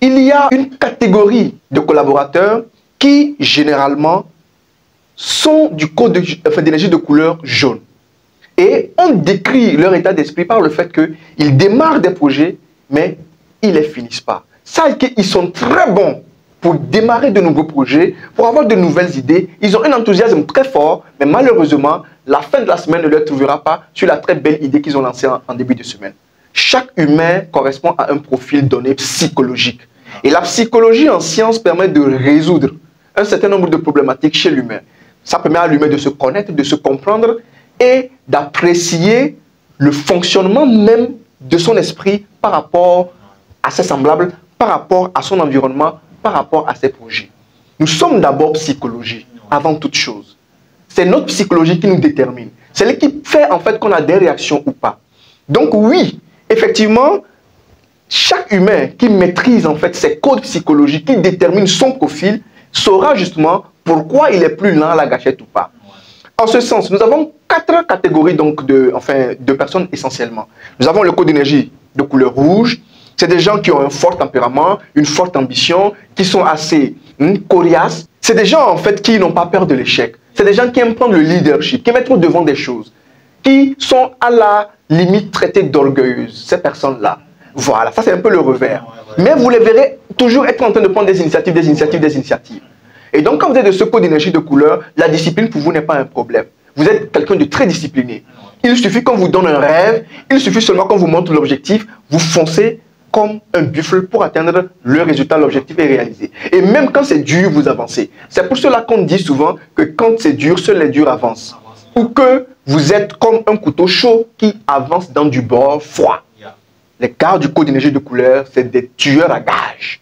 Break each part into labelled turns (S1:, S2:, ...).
S1: il y a une catégorie de collaborateurs qui, généralement, sont du code d'énergie de couleur jaune. Et on décrit leur état d'esprit par le fait qu'ils démarrent des projets, mais ils ne les finissent pas. Ça, ils sont très bons pour démarrer de nouveaux projets, pour avoir de nouvelles idées. Ils ont un enthousiasme très fort, mais malheureusement, la fin de la semaine ne leur trouvera pas sur la très belle idée qu'ils ont lancée en début de semaine. Chaque humain correspond à un profil donné psychologique. Et la psychologie en science permet de résoudre un certain nombre de problématiques chez l'humain. Ça permet à l'humain de se connaître, de se comprendre et d'apprécier le fonctionnement même de son esprit par rapport à ses semblables, par rapport à son environnement, par rapport à ses projets. Nous sommes d'abord psychologie, avant toute chose. C'est notre psychologie qui nous détermine. C'est ce qui fait en fait qu'on a des réactions ou pas. Donc oui, effectivement, chaque humain qui maîtrise en fait ses codes psychologiques, qui détermine son profil, saura justement pourquoi il est plus lent à la gâchette ou pas. En ce sens, nous avons 4 catégories donc de personnes essentiellement. Nous avons le code d'énergie de couleur rouge. C'est des gens qui ont un fort tempérament, une forte ambition, qui sont assez coriaces. C'est des gens en fait qui n'ont pas peur de l'échec. C'est des gens qui aiment prendre le leadership, qui mettent au devant des choses, qui sont à la limite traitées d'orgueilleuses, ces personnes-là. Voilà, ça c'est un peu le revers. Mais vous les verrez toujours être en train de prendre des initiatives, des initiatives, des initiatives. Et donc quand vous êtes de ce code d'énergie de couleur, la discipline pour vous n'est pas un problème. Vous êtes quelqu'un de très discipliné. Il suffit qu'on vous donne un rêve, il suffit seulement qu'on vous montre l'objectif, vous foncez comme un buffle pour atteindre le résultat, l'objectif est réalisé. Et même quand c'est dur, vous avancez. C'est pour cela qu'on dit souvent que quand c'est dur, seuls les durs avancent. Ou que vous êtes comme un couteau chaud qui avance dans du beurre froid. Les gars du code d'énergie de couleur, c'est des tueurs à gages.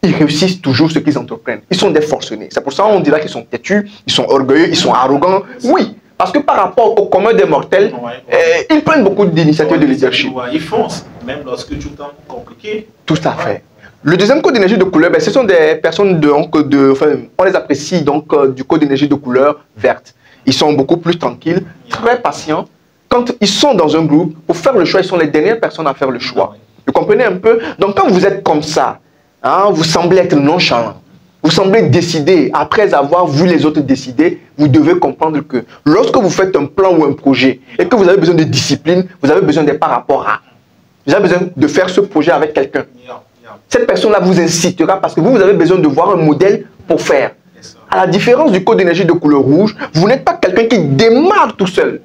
S1: Ils réussissent toujours ce qu'ils entreprennent. Ils sont des forcenés. C'est pour ça qu'on dira qu'ils sont têtus, ils sont orgueilleux, ils sont arrogants. Oui, parce que par rapport au commun des mortels, ils prennent beaucoup d'initiatives de leadership.
S2: Ils foncent, même lorsque tout est compliqué.
S1: Tout à fait. Le deuxième code d'énergie de couleur, ce sont des personnes on les apprécie donc du code d'énergie de couleur verte. Ils sont beaucoup plus tranquilles, très patients. Quand ils sont dans un groupe, pour faire le choix, ils sont les dernières personnes à faire le choix. Vous comprenez un peu? Donc quand vous êtes comme ça, hein, vous semblez être nonchalant. Vous semblez décider, après avoir vu les autres décider, vous devez comprendre que lorsque vous faites un plan ou un projet et que vous avez besoin de discipline, vous avez besoin de par rapport à. Vous avez besoin de faire ce projet avec quelqu'un. Cette personne-là vous incitera parce que vous avez besoin de voir un modèle pour faire. À la différence du code d'énergie de couleur rouge, vous n'êtes pas quelqu'un qui démarre tout seul.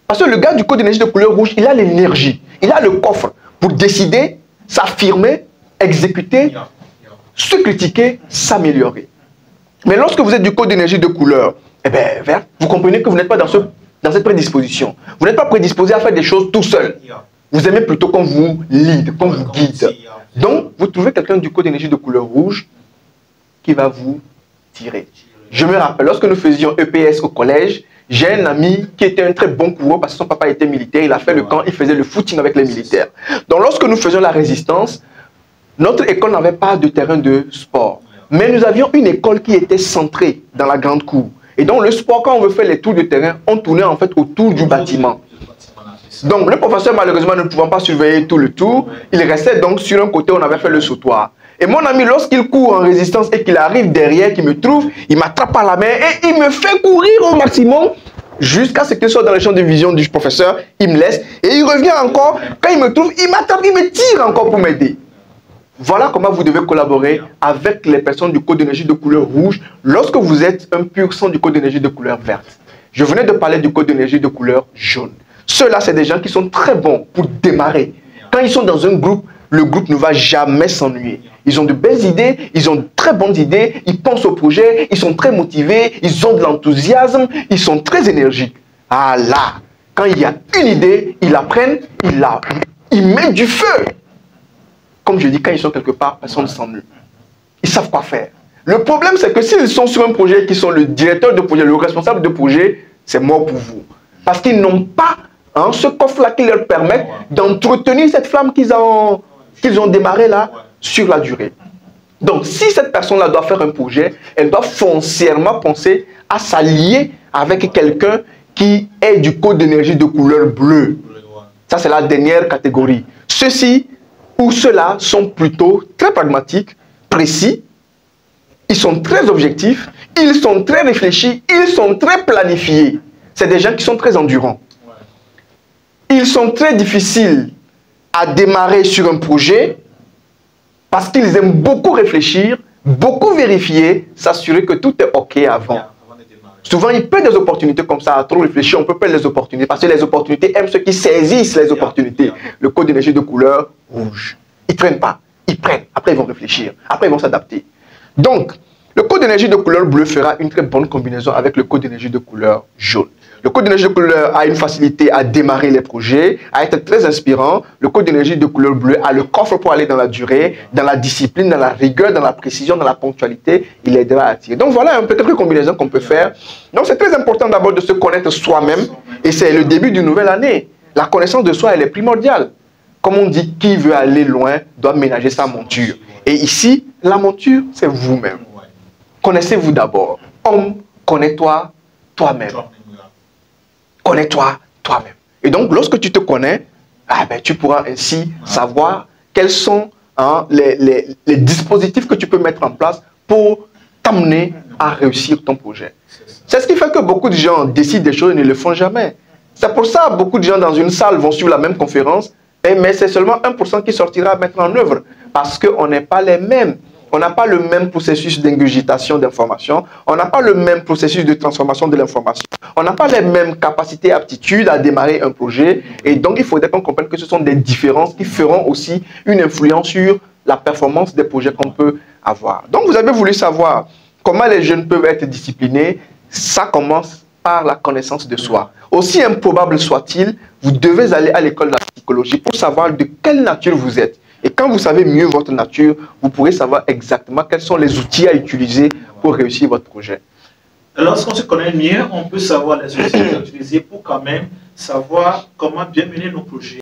S1: Parce que le gars du code d'énergie de couleur rouge, il a l'énergie, il a le coffre pour décider, s'affirmer, exécuter, se critiquer, s'améliorer. Mais lorsque vous êtes du code d'énergie de couleur vert, vous comprenez que vous n'êtes pas dans cette prédisposition. Vous n'êtes pas prédisposé à faire des choses tout seul. Vous aimez plutôt qu'on vous lead, qu'on vous guide. Donc, vous trouvez quelqu'un du code d'énergie de couleur rouge qui va vous tirer. Je me rappelle, lorsque nous faisions EPS au collège, j'ai un ami qui était un très bon coureur parce que son papa était militaire, il a fait le camp, il faisait le footing avec les militaires. Donc lorsque nous faisions la résistance, notre école n'avait pas de terrain de sport. Mais nous avions une école qui était centrée dans la grande cour. Et donc le sport, quand on veut faire les tours de terrain, on tournait en fait autour du bâtiment. Donc le professeur, malheureusement, ne pouvant pas surveiller tout le tour, il restait donc sur un côté où on avait fait le sautoir. Et mon ami, lorsqu'il court en résistance et qu'il arrive derrière, qu'il me trouve, il m'attrape par la main et il me fait courir au maximum jusqu'à ce qu'il soit dans le champ de vision du professeur. Il me laisse et il revient encore. Quand il me trouve, il m'attrape, il me tire encore pour m'aider. Voilà comment vous devez collaborer avec les personnes du code d'énergie de couleur rouge lorsque vous êtes un pur sang du code d'énergie de couleur verte. Je venais de parler du code d'énergie de couleur jaune. Ceux-là, c'est des gens qui sont très bons pour démarrer. Quand ils sont dans un groupe, le groupe ne va jamais s'ennuyer. Ils ont de belles idées, ils ont de très bonnes idées, ils pensent au projet, ils sont très motivés, ils ont de l'enthousiasme, ils sont très énergiques. Ah là, quand il y a une idée, ils la prennent, ils mettent du feu. Comme je dis, quand ils sont quelque part, personne ne s'ennuie. Ils savent quoi faire. Le problème, c'est que s'ils sont sur un projet, qui sont le directeur de projet, le responsable de projet, c'est mort pour vous. Parce qu'ils n'ont pas ce coffre-là qui leur permet d'entretenir cette flamme qu'ils ont démarré là sur la durée. Donc, si cette personne-là doit faire un projet, elle doit foncièrement penser à s'allier avec quelqu'un qui est du code d'énergie de couleur bleue. Ça, c'est la dernière catégorie. Ceux-ci où ceux-là sont plutôt très pragmatiques, précis, ils sont très objectifs, ils sont très réfléchis, ils sont très planifiés. C'est des gens qui sont très endurants. Ils sont très difficiles à démarrer sur un projet parce qu'ils aiment beaucoup réfléchir, beaucoup vérifier, s'assurer que tout est OK avant. Souvent, ils perdent des opportunités comme ça, à trop réfléchir, on peut perdre les opportunités parce que les opportunités aiment ceux qui saisissent les opportunités. Le code d'énergie de couleur rouge. Ils ne traînent pas, ils prennent. Après, ils vont réfléchir. Après, ils vont s'adapter. Donc, le code d'énergie de couleur bleu fera une très bonne combinaison avec le code d'énergie de couleur jaune. Le code d'énergie de couleur a une facilité à démarrer les projets, à être très inspirant. Le code d'énergie de couleur bleue a le coffre pour aller dans la durée, dans la discipline, dans la rigueur, dans la précision, dans la ponctualité. Il aidera à attirer. Donc voilà un peu quelques combinaisons qu'on peut faire. Donc c'est très important d'abord de se connaître soi-même. Et c'est le début d'une nouvelle année. La connaissance de soi, elle est primordiale. Comme on dit, qui veut aller loin doit ménager sa monture. Et ici, la monture, c'est vous-même. Connaissez-vous d'abord. Homme, connais-toi toi-même. Connais-toi toi-même. Et donc, lorsque tu te connais, tu pourras ainsi savoir quels sont les dispositifs que tu peux mettre en place pour t'amener à réussir ton projet. C'est ce qui fait que beaucoup de gens décident des choses et ne le font jamais. C'est pour ça que beaucoup de gens dans une salle vont suivre la même conférence, mais c'est seulement 1% qui sortira à mettre en œuvre parce qu'on n'est pas les mêmes. On n'a pas le même processus d'ingurgitation d'informations. On n'a pas le même processus de transformation de l'information. On n'a pas les mêmes capacités et aptitudes à démarrer un projet. Et donc, il faudrait qu'on comprenne que ce sont des différences qui feront aussi une influence sur la performance des projets qu'on peut avoir. Donc, vous avez voulu savoir comment les jeunes peuvent être disciplinés. Ça commence par la connaissance de soi. Aussi improbable soit-il, vous devez aller à l'école de la psychologie pour savoir de quelle nature vous êtes. Et quand vous savez mieux votre nature, vous pourrez savoir exactement quels sont les outils à utiliser pour réussir votre projet.
S2: Lorsqu'on se connaît mieux, on peut savoir les outils à utiliser pour quand même savoir comment bien mener nos projets.